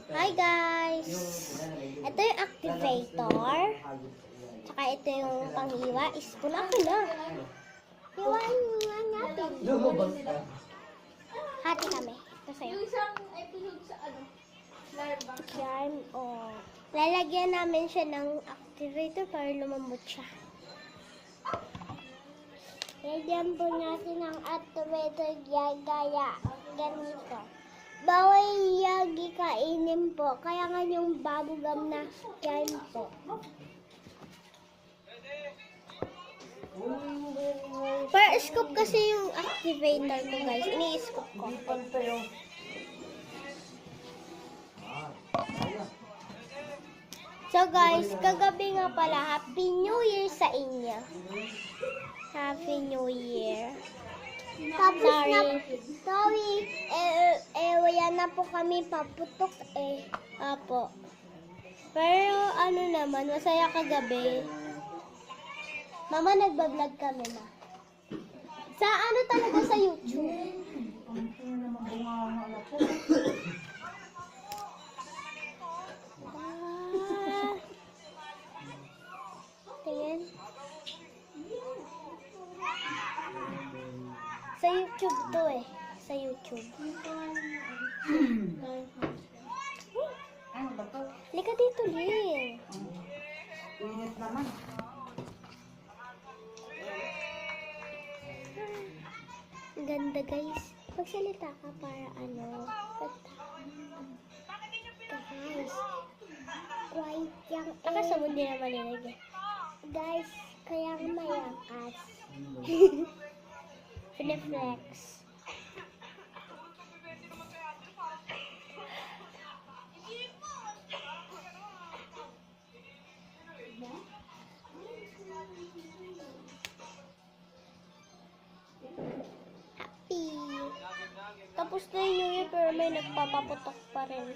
Hi guys! Ito yung activator. Tsaka ito yung panghiwa. Spoon ako na. Hiwain nga natin. Hati kami. Ito sa'yo. Yung isang episode sa larva. Yan, oh. Lalagyan namin siya ng activator para lumambot siya. Lagyan po natin ang activator gaya ganito. Bawal yagi kainin po. Kaya nga yung bubblegum na yan po. Per scoop kasi yung activator ko guys. Ini-scoop ko. So guys, kagabi nga pala, Happy New Year sa inyo. Happy New Year. Sorry, wala na po kami paputok eh. Apo. Pero ano naman, masaya kagabi. Mama, nagbablog kami na. Sa ano talaga sa YouTube? Tingin. Sa YouTube to eh. Sa YouTube. Lika dito, Lin. Init naman. Ang ganda guys. Magsalita ka para ano. Guys. Quiet yung eh. Aka sa mundi naman nilagay. Guys, kaya mayakas. Pineflex. Happy. Tapos na yung New Year pero may nagpapaputok pa rin.